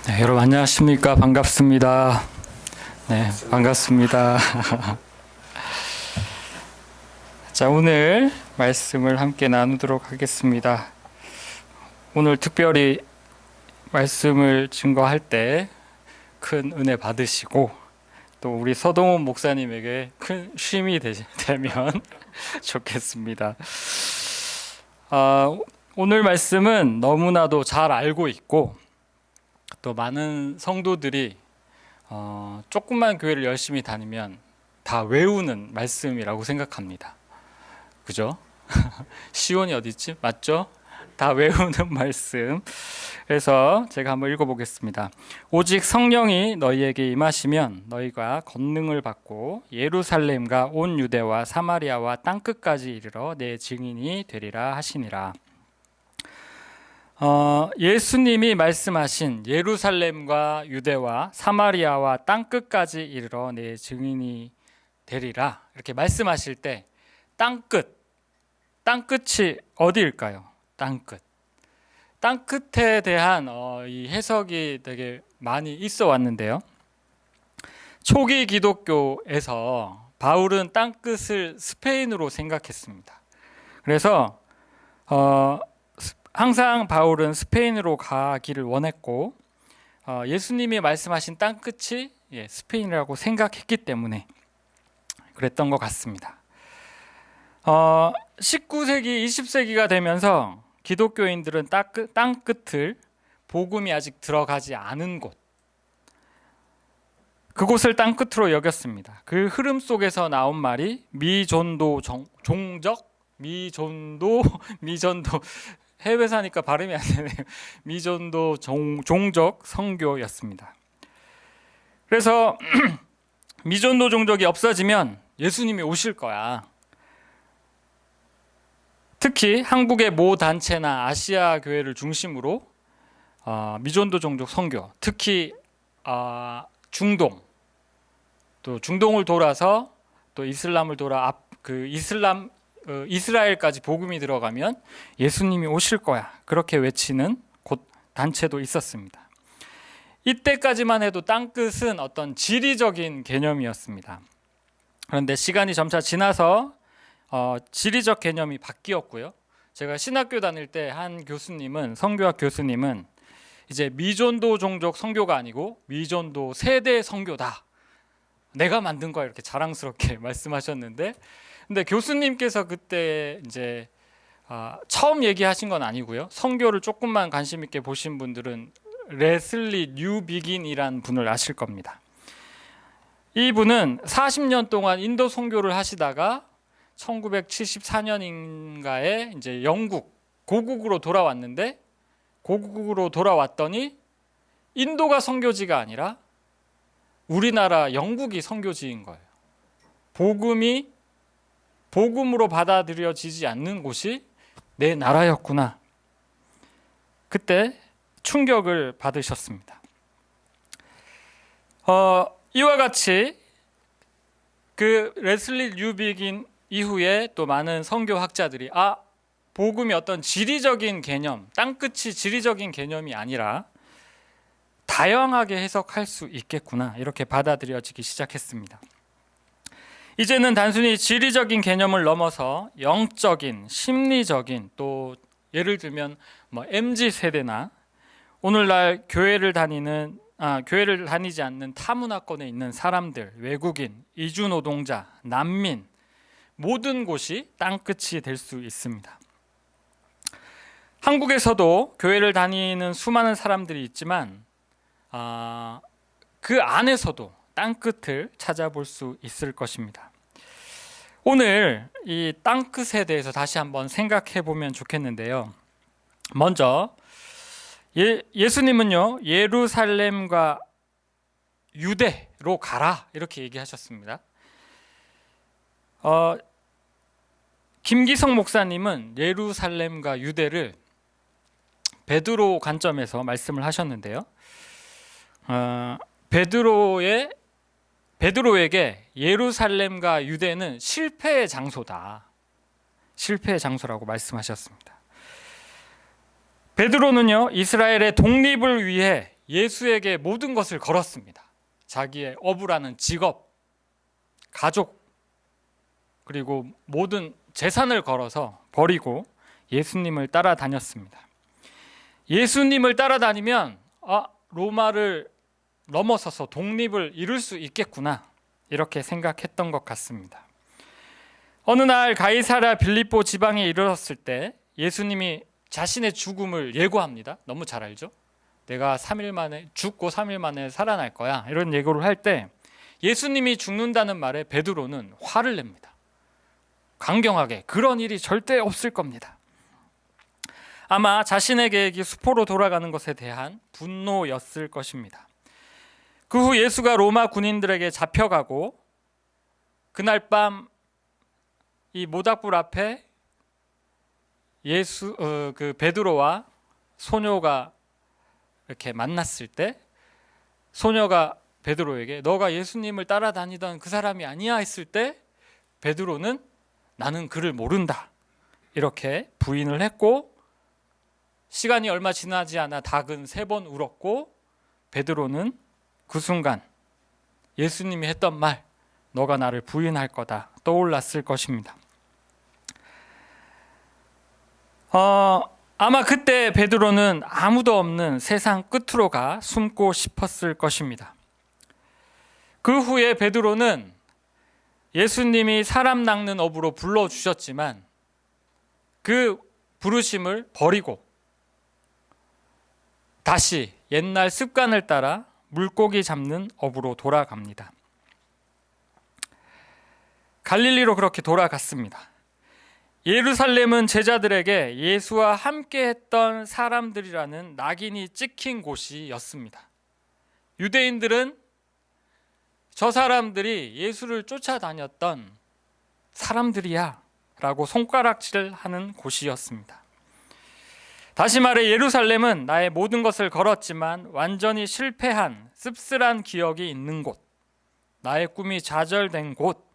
네, 여러분 안녕하십니까? 반갑습니다. 네, 반갑습니다. 자, 오늘 말씀을 함께 나누도록 하겠습니다. 오늘 특별히 말씀을 증거할 때 큰 은혜 받으시고 또 우리 서동훈 목사님에게 큰 쉼이 되면 좋겠습니다. 오늘 말씀은 너무나도 잘 알고 있고 또 많은 성도들이 조금만 교회를 열심히 다니면 다 외우는 말씀이라고 생각합니다. 그죠? 시온이 어디 있지? 맞죠? 다 외우는 말씀. 그래서 제가 한번 읽어보겠습니다. 오직 성령이 너희에게 임하시면 너희가 권능을 받고 예루살렘과 온 유대와 사마리아와 땅끝까지 이르러 내 증인이 되리라 하시니라. 예수님이 말씀하신 예루살렘과 유대와 사마리아와 땅끝까지 이르러 내 증인이 되리라 이렇게 말씀하실 때 땅끝이 어디일까요? 땅끝에 대한 이 해석이 되게 많이 있어 왔는데요. 초기 기독교에서 바울은 땅끝을 스페인으로 생각했습니다. 그래서 항상 바울은 스페인으로 가기를 원했고 예수님이 말씀하신 땅끝이 스페인이라고 생각했기 때문에 그랬던 것 같습니다. 19세기, 20세기가 되면서 기독교인들은 땅끝을 복음이 아직 들어가지 않은 곳, 그곳을 땅끝으로 여겼습니다. 그 흐름 속에서 나온 말이 미전도 종적, 미전도 해외 사니까 발음이 안 되네요. 미전도 종적 선교였습니다. 그래서 미전도 종족이 없어지면 예수님이 오실 거야. 특히 한국의 모 단체나 아시아 교회를 중심으로 미전도 종족 선교, 특히 중동, 또 중동을 돌아서 또 이슬람을 돌아 이스라엘까지 복음이 들어가면 예수님이 오실 거야. 그렇게 외치는 곳 단체도 있었습니다. 이때까지만 해도 땅끝은 어떤 지리적인 개념이었습니다. 그런데 시간이 점차 지나서 지리적 개념이 바뀌었고요. 제가 신학교 다닐 때 한 교수님은, 선교학 교수님은 이제 미전도 종족 선교가 아니고 미전도 세대 선교다. 내가 만든 거야 이렇게 자랑스럽게 말씀하셨는데, 근데 교수님께서 그때 이제 처음 얘기하신 건 아니고요. 선교를 조금만 관심 있게 보신 분들은 레슬리 뉴비긴이라는 분을 아실 겁니다. 이분은 40년 동안 인도 선교를 하시다가 1974년인가에 이제 영국 고국으로 돌아왔더니 인도가 선교지가 아니라 우리나라 영국이 선교지인 거예요. 복음으로 받아들여지지 않는 곳이 내 나라였구나. 그때 충격을 받으셨습니다. 이와 같이 그 레슬리 뉴비긴 이후에 또 많은 선교학자들이 복음이 어떤 지리적인 개념, 땅끝이 지리적인 개념이 아니라 다양하게 해석할 수 있겠구나 이렇게 받아들여지기 시작했습니다. 이제는 단순히 지리적인 개념을 넘어서 영적인, 심리적인, 또 예를 들면 MZ 세대나 오늘날 교회를 다니지 않는 타문화권에 있는 사람들, 외국인, 이주 노동자, 난민, 모든 곳이 땅끝이 될 수 있습니다. 한국에서도 교회를 다니는 수많은 사람들이 있지만 그 안에서도 땅끝을 찾아볼 수 있을 것입니다. 오늘 이 땅끝에 대해서 다시 한번 생각해 보면 좋겠는데요. 먼저 예수님은요, 예루살렘과 유대로 가라 이렇게 얘기하셨습니다. 김기성 목사님은 예루살렘과 유대를 베드로 관점에서 말씀을 하셨는데요. 베드로에게 예루살렘과 유대는 실패의 장소다. 실패의 장소라고 말씀하셨습니다. 베드로는요, 이스라엘의 독립을 위해 예수에게 모든 것을 걸었습니다. 자기의 어부라는 직업, 가족, 그리고 모든 재산을 걸어서 버리고 예수님을 따라다녔습니다. 예수님을 따라다니면 로마를 넘어서서 독립을 이룰 수 있겠구나, 이렇게 생각했던 것 같습니다. 어느 날 가이사랴 빌립보 지방에 이르렀을 때 예수님이 자신의 죽음을 예고합니다. 너무 잘 알죠? 내가 3일 만에 죽고 3일 만에 살아날 거야, 이런 예고를 할 때 예수님이 죽는다는 말에 베드로는 화를 냅니다. 강경하게 그런 일이 절대 없을 겁니다. 아마 자신의 계획이 수포로 돌아가는 것에 대한 분노였을 것입니다. 그 후 예수가 로마 군인들에게 잡혀가고 그날 밤 이 모닥불 앞에 그 베드로와 소녀가 이렇게 만났을 때 소녀가 베드로에게 너가 예수님을 따라다니던 그 사람이 아니야 했을 때 베드로는 나는 그를 모른다, 이렇게 부인을 했고, 시간이 얼마 지나지 않아 닭은 3번 울었고 베드로는 그 순간 예수님이 했던 말, 너가 나를 부인할 거다, 떠올랐을 것입니다. 아마 그때 베드로는 아무도 없는 세상 끝으로 가 숨고 싶었을 것입니다. 그 후에 베드로는 예수님이 사람 낚는 어부로 불러주셨지만 그 부르심을 버리고 다시 옛날 습관을 따라 물고기 잡는 어부로 돌아갑니다. 갈릴리로 그렇게 돌아갔습니다. 예루살렘은 제자들에게 예수와 함께 했던 사람들이라는 낙인이 찍힌 곳이었습니다. 유대인들은 저 사람들이 예수를 쫓아다녔던 사람들이야 라고 손가락질하는 곳이었습니다. 다시 말해 예루살렘은 나의 모든 것을 걸었지만 완전히 실패한 씁쓸한 기억이 있는 곳, 나의 꿈이 좌절된 곳,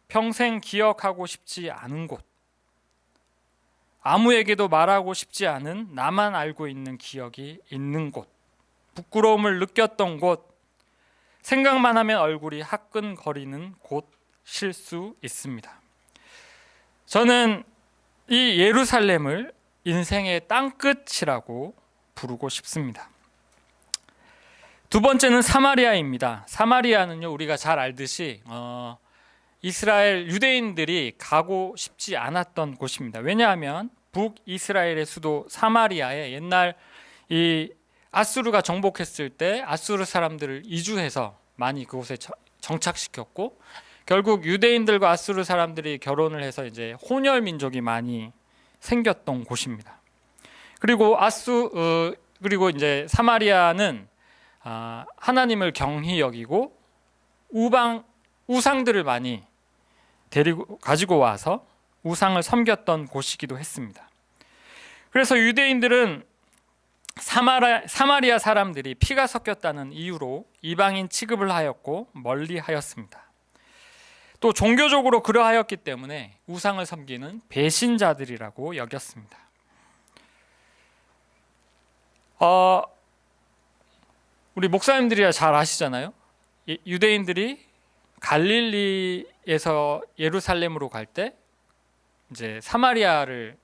평생 기억하고 싶지 않은 곳, 아무에게도 말하고 싶지 않은 나만 알고 있는 기억이 있는 곳, 부끄러움을 느꼈던 곳, 생각만 하면 얼굴이 화끈거리는 곳일 수 있습니다. 저는 이 예루살렘을 인생의 땅끝이라고 부르고 싶습니다. 두 번째는 사마리아입니다. 사마리아는요, 우리가 잘 알듯이 이스라엘 유대인들이 가고 싶지 않았던 곳입니다. 왜냐하면 북이스라엘의 수도 사마리아에 옛날 이 아수르가 정복했을 때 아수르 사람들을 이주해서 많이 그곳에 정착시켰고, 결국 유대인들과 아수르 사람들이 결혼을 해서 이제 혼혈 민족이 많이 생겼던 곳입니다. 그리고 그리고 이제 사마리아는 하나님을 경히 여기고 우상들을 많이 가지고 와서 우상을 섬겼던 곳이기도 했습니다. 그래서 유대인들은 사마리아 사람들이 피가 섞였다는 이유로 이방인 취급을 하였고 멀리하였습니다. 또 종교적으로 그러하였기 때문에 우상을 섬기는 배신자들이라고 여겼습니다. 우리 목사님들이야 잘 아시잖아요. 유대인들이 갈릴리에서 예루살렘으로 갈 때 이제 사마리아를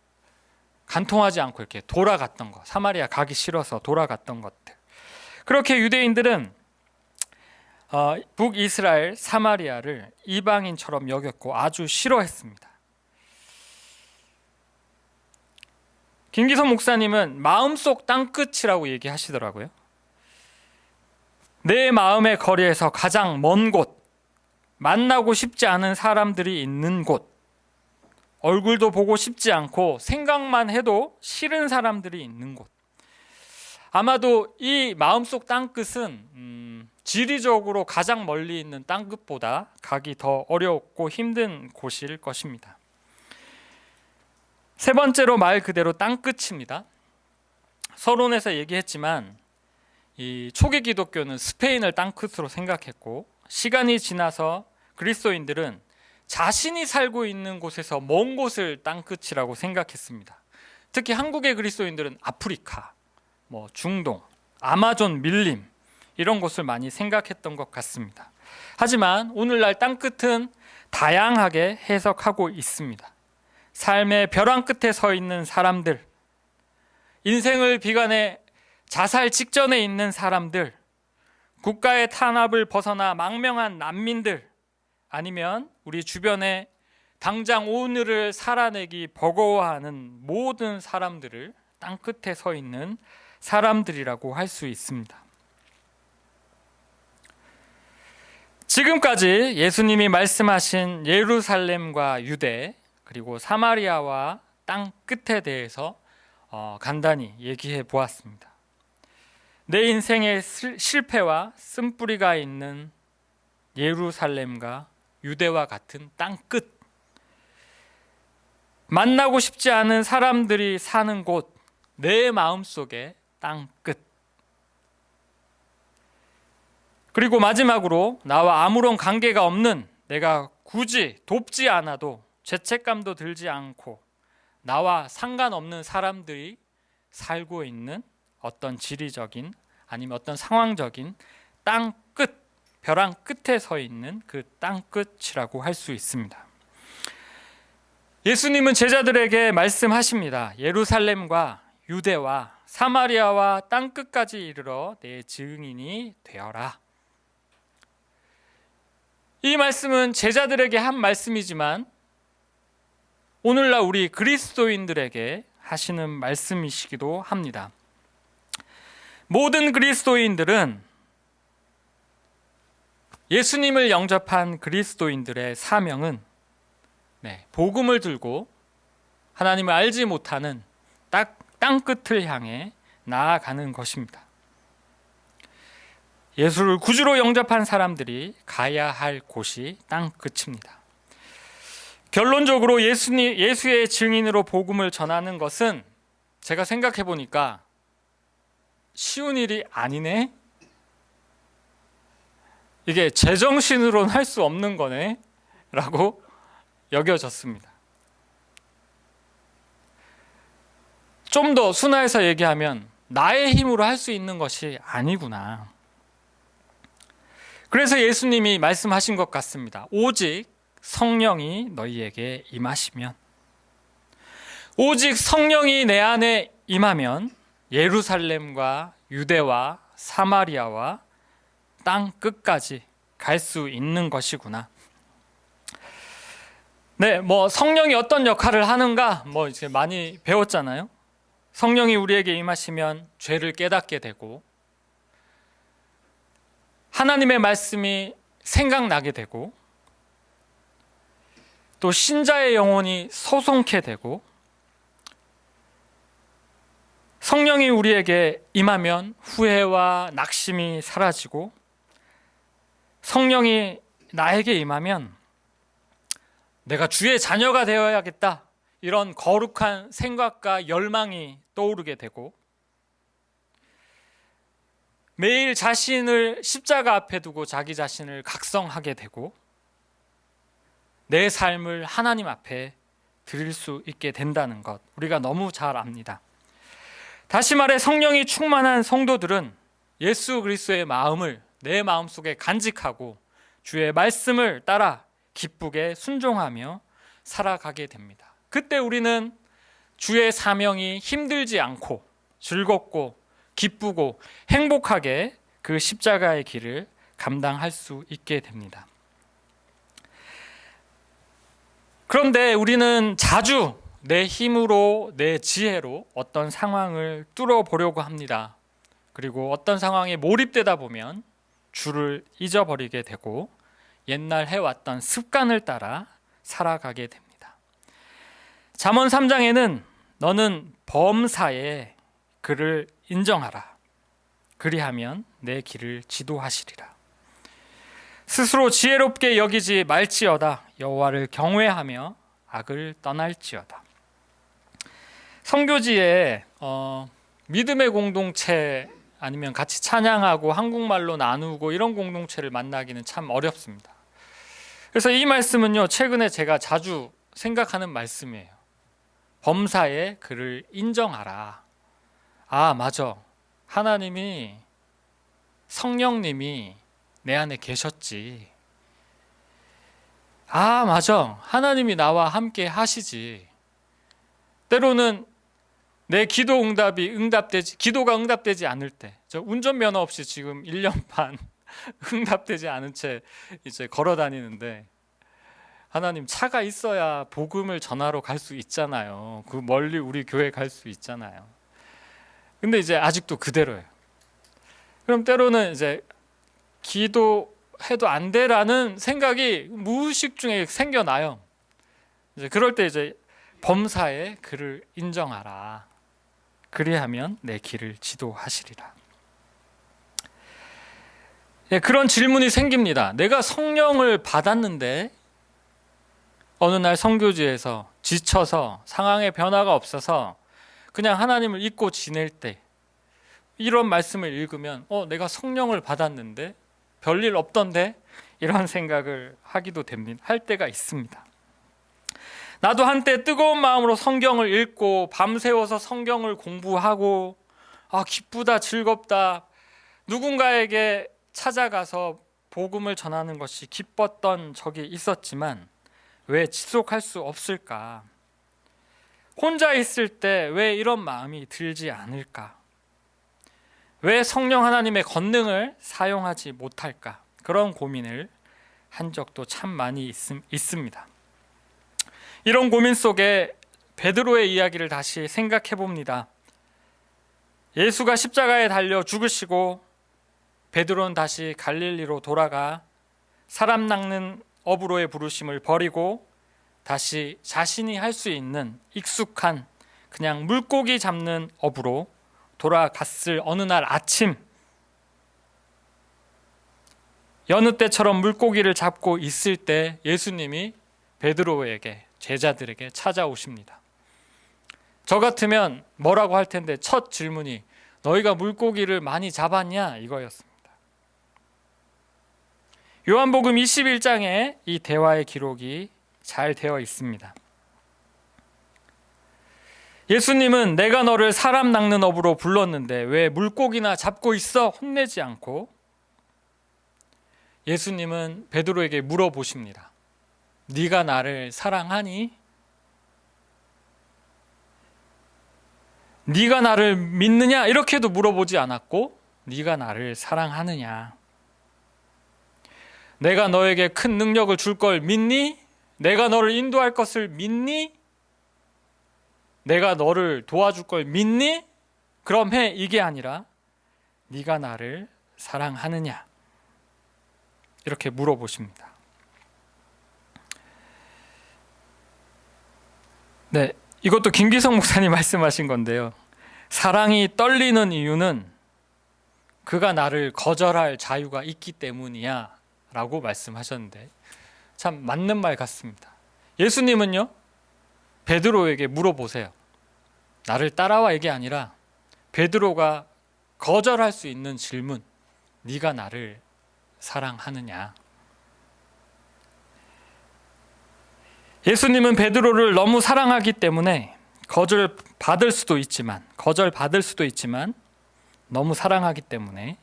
간통하지 않고 이렇게 돌아갔던 것, 사마리아 가기 싫어서 돌아갔던 것들. 그렇게 유대인들은 북이스라엘 사마리아를 이방인처럼 여겼고 아주 싫어했습니다. 김기성 목사님은 마음속 땅끝이라고 얘기하시더라고요. 내 마음의 거리에서 가장 먼 곳, 만나고 싶지 않은 사람들이 있는 곳, 얼굴도 보고 싶지 않고 생각만 해도 싫은 사람들이 있는 곳. 아마도 이 마음속 땅끝은 지리적으로 가장 멀리 있는 땅끝보다 가기 더 어렵고 힘든 곳일 것입니다. 세 번째로 말 그대로 땅끝입니다. 서론에서 얘기했지만 이 초기 기독교는 스페인을 땅끝으로 생각했고, 시간이 지나서 그리스도인들은 자신이 살고 있는 곳에서 먼 곳을 땅끝이라고 생각했습니다. 특히 한국의 그리스도인들은 아프리카, 중동, 아마존 밀림, 이런 곳을 많이 생각했던 것 같습니다. 하지만 오늘날 땅끝은 다양하게 해석하고 있습니다. 삶의 벼랑 끝에 서 있는 사람들, 인생을 비관해 자살 직전에 있는 사람들, 국가의 탄압을 벗어나 망명한 난민들, 아니면 우리 주변에 당장 오늘을 살아내기 버거워하는 모든 사람들을 땅끝에 서 있는 사람들이라고 할 수 있습니다. 지금까지 예수님이 말씀하신 예루살렘과 유대, 그리고 사마리아와 땅 끝에 대해서 간단히 얘기해 보았습니다. 내 인생의 실패와 쓴뿌리가 있는 예루살렘과 유대와 같은 땅 끝, 만나고 싶지 않은 사람들이 사는 곳, 내 마음속의 땅 끝. 그리고 마지막으로 나와 아무런 관계가 없는, 내가 굳이 돕지 않아도 죄책감도 들지 않고 나와 상관없는 사람들이 살고 있는 어떤 지리적인 아니면 어떤 상황적인 땅 끝, 벼랑 끝에 서 있는 그 땅 끝이라고 할 수 있습니다. 예수님은 제자들에게 말씀하십니다. 예루살렘과 유대와 사마리아와 땅 끝까지 이르러 내 증인이 되어라. 이 말씀은 제자들에게 한 말씀이지만 오늘날 우리 그리스도인들에게 하시는 말씀이시기도 합니다. 모든 그리스도인들은 예수님을 영접한 그리스도인들의 사명은 복음을 들고 하나님을 알지 못하는 땅 끝을 향해 나아가는 것입니다. 예수를 구주로 영접한 사람들이 가야 할 곳이 땅 끝입니다. 결론적으로 예수의 증인으로 복음을 전하는 것은 제가 생각해 보니까 쉬운 일이 아니네? 이게 제정신으로는 할 수 없는 거네? 라고 여겨졌습니다. 좀 더 순화해서 얘기하면 나의 힘으로 할 수 있는 것이 아니구나. 그래서 예수님이 말씀하신 것 같습니다. 오직 성령이 너희에게 임하시면, 오직 성령이 내 안에 임하면 예루살렘과 유대와 사마리아와 땅 끝까지 갈 수 있는 것이구나. 성령이 어떤 역할을 하는가 이제 많이 배웠잖아요. 성령이 우리에게 임하시면 죄를 깨닫게 되고 하나님의 말씀이 생각나게 되고 또 신자의 영혼이 소송케 되고, 성령이 우리에게 임하면 후회와 낙심이 사라지고, 성령이 나에게 임하면 내가 주의 자녀가 되어야겠다, 이런 거룩한 생각과 열망이 떠오르게 되고, 매일 자신을 십자가 앞에 두고 자기 자신을 각성하게 되고, 내 삶을 하나님 앞에 드릴 수 있게 된다는 것, 우리가 너무 잘 압니다. 다시 말해 성령이 충만한 성도들은 예수 그리스도의 마음을 내 마음속에 간직하고 주의 말씀을 따라 기쁘게 순종하며 살아가게 됩니다. 그때 우리는 주의 사명이 힘들지 않고 즐겁고 기쁘고 행복하게 그 십자가의 길을 감당할 수 있게 됩니다. 그런데 우리는 자주 내 힘으로, 내 지혜로 어떤 상황을 뚫어보려고 합니다. 그리고 어떤 상황에 몰입되다 보면 주를 잊어버리게 되고 옛날 해왔던 습관을 따라 살아가게 됩니다. 잠언 3장에는 너는 범사에 그를 인정하라. 그리하면 내 길을 지도하시리라. 스스로 지혜롭게 여기지 말지어다. 여호와를 경외하며 악을 떠날지어다. 선교지에 믿음의 공동체 아니면 같이 찬양하고 한국말로 나누고 이런 공동체를 만나기는 참 어렵습니다. 그래서 이 말씀은요, 최근에 제가 자주 생각하는 말씀이에요. 범사에 그를 인정하라. 아, 맞아. 하나님이 성령님이 내 안에 계셨지. 아, 맞아. 하나님이 나와 함께 하시지. 때로는 내 기도가 응답되지 않을 때, 저 운전면허 없이 지금 1년 반 응답되지 않은 채 이제 걸어 다니는데, 하나님, 차가 있어야 복음을 전하러 갈 수 있잖아요. 그 멀리 우리 교회 갈 수 있잖아요. 근데 이제 아직도 그대로예요. 그럼 때로는 이제 기도해도 안 돼라는 생각이 무의식 중에 생겨나요. 이제 그럴 때 이제 범사에 그를 인정하라. 그리하면 내 길을 지도하시리라. 예, 그런 질문이 생깁니다. 내가 성령을 받았는데 어느 날 선교지에서 지쳐서 상황에 변화가 없어서 그냥 하나님을 잊고 지낼 때 이런 말씀을 읽으면 내가 성령을 받았는데 별일 없던데 이런 생각을 하기도 됩니다. 할 때가 있습니다. 나도 한때 뜨거운 마음으로 성경을 읽고 밤새워서 성경을 공부하고 기쁘다 즐겁다 누군가에게 찾아가서 복음을 전하는 것이 기뻤던 적이 있었지만 왜 지속할 수 없을까? 혼자 있을 때 왜 이런 마음이 들지 않을까? 왜 성령 하나님의 권능을 사용하지 못할까? 그런 고민을 한 적도 참 많이 있습니다. 이런 고민 속에 베드로의 이야기를 다시 생각해 봅니다. 예수가 십자가에 달려 죽으시고 베드로는 다시 갈릴리로 돌아가 사람 낚는 어부로의 부르심을 버리고 다시 자신이 할 수 있는 익숙한 그냥 물고기 잡는 어부로 돌아갔을 어느 날 아침, 여느 때처럼 물고기를 잡고 있을 때 예수님이 베드로에게, 제자들에게 찾아오십니다. 저 같으면 뭐라고 할 텐데 첫 질문이 너희가 물고기를 많이 잡았냐? 이거였습니다. 요한복음 21장에 이 대화의 기록이 잘 되어 있습니다. 예수님은 내가 너를 사람 낚는 업으로 불렀는데 왜 물고기나 잡고 있어? 혼내지 않고 예수님은 베드로에게 물어보십니다. 네가 나를 사랑하니? 네가 나를 믿느냐? 이렇게도 물어보지 않았고 네가 나를 사랑하느냐? 내가 너에게 큰 능력을 줄 걸 믿니? 내가 너를 인도할 것을 믿니? 내가 너를 도와줄 걸 믿니? 그럼 해. 이게 아니라 네가 나를 사랑하느냐? 이렇게 물어보십니다. 네, 이것도 김기성 목사님 말씀하신 건데요. 사랑이 떨리는 이유는 그가 나를 거절할 자유가 있기 때문이야 라고 말씀하셨는데 참 맞는 말 같습니다. 예수님은요, 베드로에게 물어보세요. 나를 따라와 이게 아니라 베드로가 거절할 수 있는 질문, 네가 나를 사랑하느냐? 예수님은 베드로를 너무 사랑하기 때문에 거절받을 수도 있지만 너무 사랑하기 때문에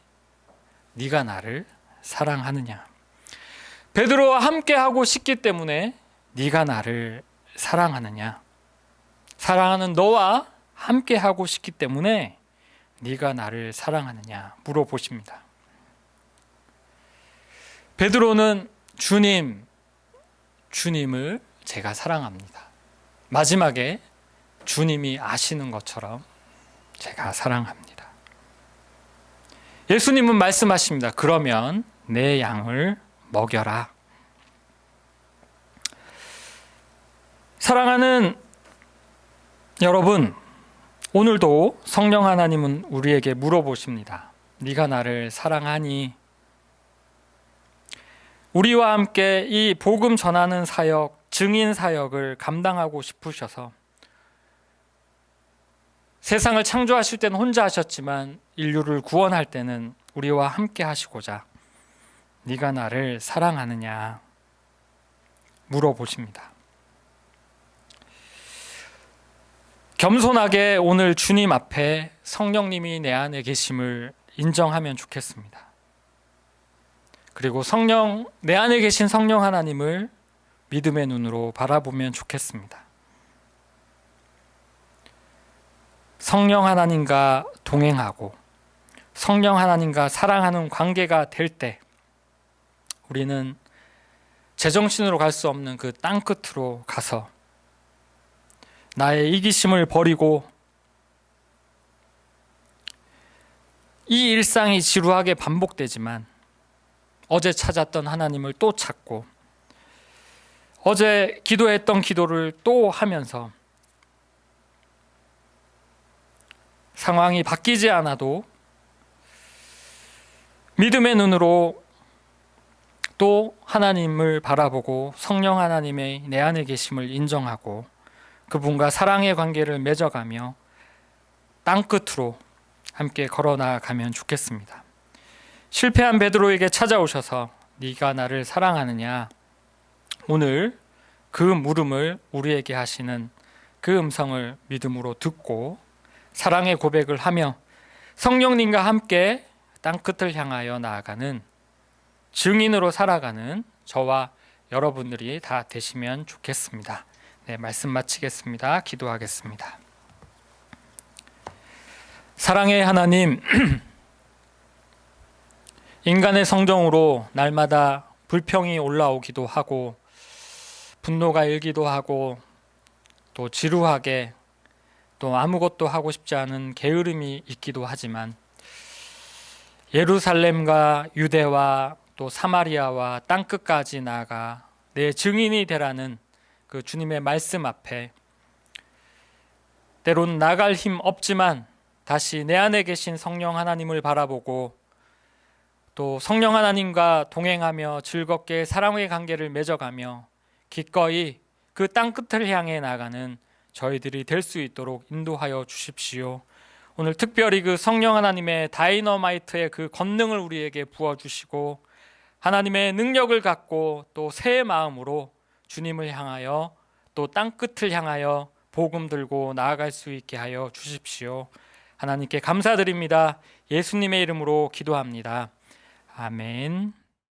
네가 나를 사랑하느냐? 베드로와 함께 하고 싶기 때문에 네가 나를 사랑하느냐? 사랑하는 너와 함께 하고 싶기 때문에 네가 나를 사랑하느냐 물어보십니다. 베드로는 주님을 제가 사랑합니다. 마지막에 주님이 아시는 것처럼 제가 사랑합니다. 예수님은 말씀하십니다. 그러면 내 양을 먹여라. 사랑하는 여러분, 오늘도 성령 하나님은 우리에게 물어보십니다. 네가 나를 사랑하니? 우리와 함께 이 복음 전하는 사역, 증인 사역을 감당하고 싶으셔서 세상을 창조하실 때는 혼자 하셨지만 인류를 구원할 때는 우리와 함께 하시고자 네가 나를 사랑하느냐 물어보십니다. 겸손하게 오늘 주님 앞에 성령님이 내 안에 계심을 인정하면 좋겠습니다. 그리고 내 안에 계신 성령 하나님을 믿음의 눈으로 바라보면 좋겠습니다. 성령 하나님과 동행하고 성령 하나님과 사랑하는 관계가 될 때 우리는 제정신으로 갈 수 없는 그 땅 끝으로 가서 나의 이기심을 버리고 이 일상이 지루하게 반복되지만 어제 찾았던 하나님을 또 찾고 어제 기도했던 기도를 또 하면서 상황이 바뀌지 않아도 믿음의 눈으로 또 하나님을 바라보고 성령 하나님의 내 안에 계심을 인정하고 그분과 사랑의 관계를 맺어가며 땅끝으로 함께 걸어나가면 좋겠습니다. 실패한 베드로에게 찾아오셔서 네가 나를 사랑하느냐, 오늘 그 물음을 우리에게 하시는 그 음성을 믿음으로 듣고 사랑의 고백을 하며 성령님과 함께 땅끝을 향하여 나아가는 증인으로 살아가는 저와 여러분들이 다 되시면 좋겠습니다. 네, 말씀 마치겠습니다. 기도하겠습니다. 사랑의 하나님, 인간의 성정으로 날마다 불평이 올라오기도 하고 분노가 일기도 하고 또 지루하게 또 아무것도 하고 싶지 않은 게으름이 있기도 하지만 예루살렘과 유대와 또 사마리아와 땅끝까지 나아가 내 증인이 되라는 그 주님의 말씀 앞에 때론 나갈 힘 없지만 다시 내 안에 계신 성령 하나님을 바라보고 또 성령 하나님과 동행하며 즐겁게 사랑의 관계를 맺어가며 기꺼이 그 땅끝을 향해 나가는 저희들이 될 수 있도록 인도하여 주십시오. 오늘 특별히 그 성령 하나님의 다이너마이트의 그 권능을 우리에게 부어주시고 하나님의 능력을 갖고 또 새 마음으로 주님을 향하여 또 땅끝을 향하여 복음 들고 나아갈 수 있게 하여 주십시오. 하나님께 감사드립니다. 예수님의 이름으로 기도합니다. 아멘.